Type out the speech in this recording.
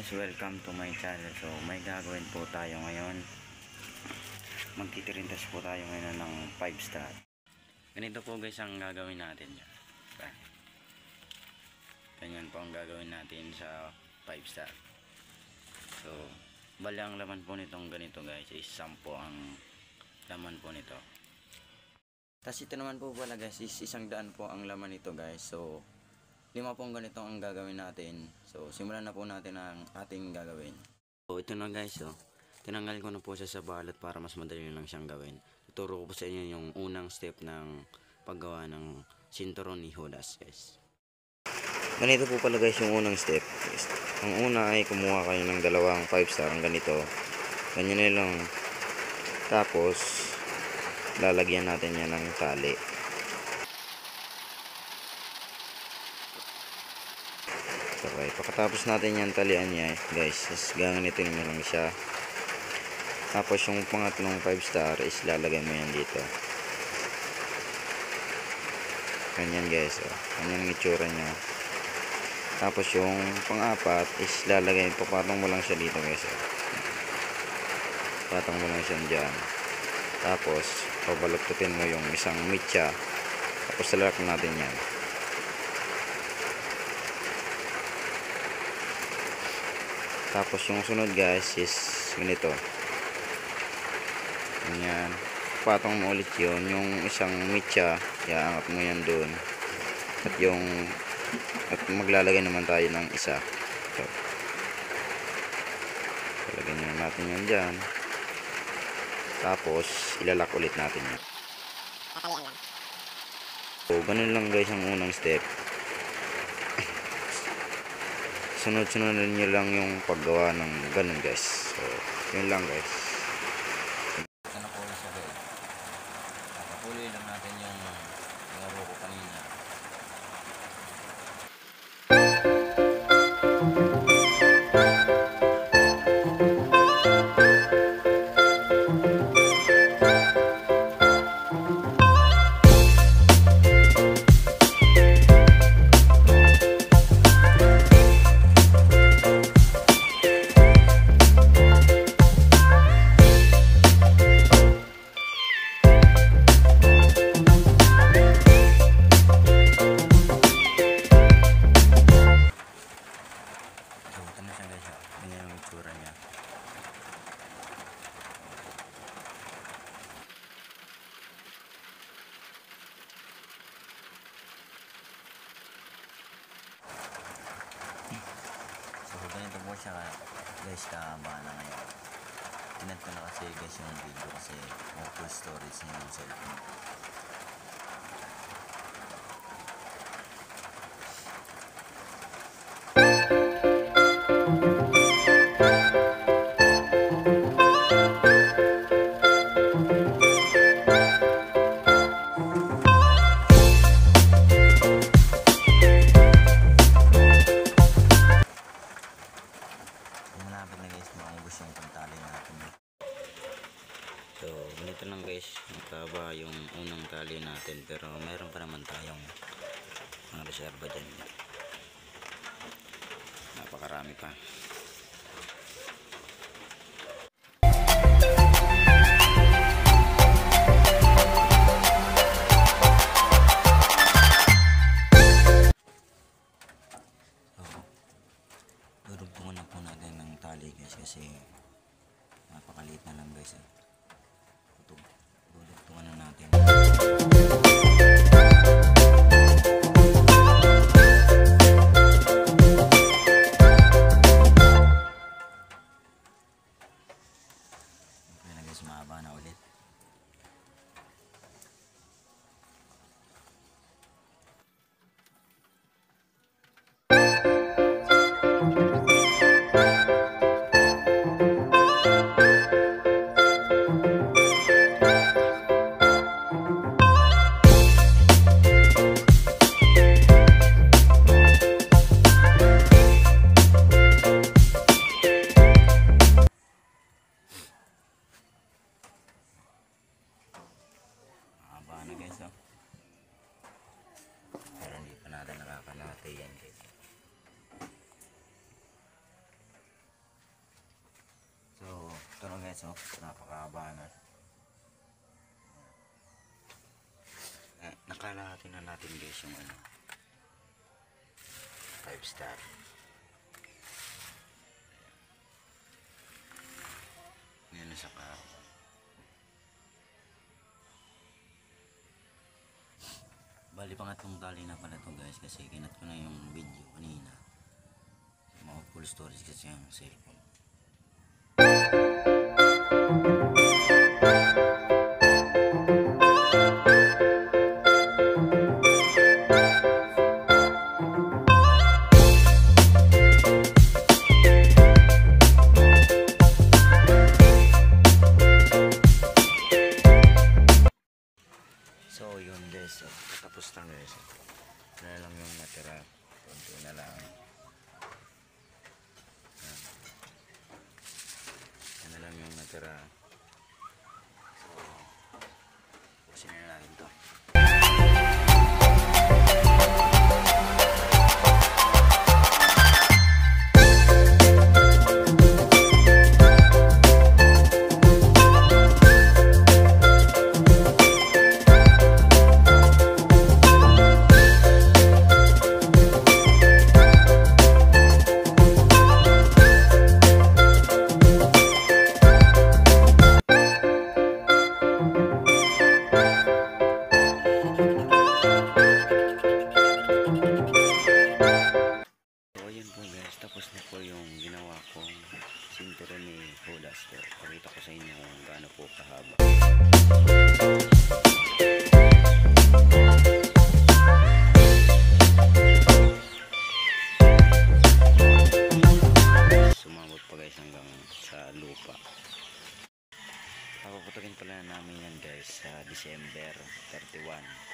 guys, welcome to my channel. So may gagawin po tayo ngayon. Magtitirintas po tayo ngayon ng 5 star. Ganito po guys ang gagawin natin. Ganyan po ang gagawin natin sa 5 star. So bali ang laman po nitong ganito guys is 10 ang laman po nito. Tapos ito naman po pala guys is 100 po ang laman nito guys. So 5 pong ganito ang gagawin natin. So simulan na po natin ang ating gagawin. So ito na guys, tinanggal ko na po siya sa balot para mas madali lang siyang gawin. Tuturo ko po sa inyo yung unang step ng paggawa ng sinturon ni Judas guys. Ganito po pala guys yung unang step. Ang una ay kumuha kayo ng dalawang 5 star ang ganito. Ganyan na lang. Tapos lalagyan natin yan ng tali. Okay, pagkatapos natin yan talian niya guys, is ganito nyo lang siya. Tapos yung pangatlong 5 star is lalagay mo yan dito. Ganyan guys, ganyan ang itsura niya. Tapos yung pang-apat is lalagay, papatong mo lang siya dito guys. Patong mo lang siya dyan. Tapos pabaluktutin mo yung isang mitya. Tapos lalak natin yan. Tapos yung sunod guys is ganito. Ganyan. Patong mo ulit yun. Yung isang mitya, iaangat mo yan dun. At maglalagay naman tayo ng isa. So, lalagyan nyo natin yan dyan. Tapos ilalak ulit natin yan. So ganun lang guys ang unang step. Sunod-sunodin nyo lang yung paggawa ng ganun guys. So yun lang guys. Ito na po siya guys. Nakapuloy lang natin yung laro ko kanina. Ganito po siya guys, tama na ngayon. Tinat ko na kasi guys yung video kasi full storage niya yung cellphone. So, ganito lang guys, mataba yung unang tali natin pero meron pa naman tayong mga reserva dyan. Napakarami pa. Durugtungan na po natin ng tali guys kasi napakaliit na lang guys. Dudugtungan na natin. guys, oh, napakahaba na. Nakalahati na natin guys yung ano, 5 star. Ngayon na sa karo. Bali pangatlong tali na pala to guys, kasi kinat ko na yung video kanina. Mga full storage kasi yung cellphone. So yun guys, so, tapos na guys. Wala lang yung natira. Kunti na lang. Yan. Yan na lang yung natira. So, pusin na natin to. Tapos na po yung ginawa kong sintero ni Holaster. Pakita ko sa inyo kung gaano po kahaba. Sumabot pa guys hanggang sa lupa. Papaputukin pala namin yan guys sa December 31.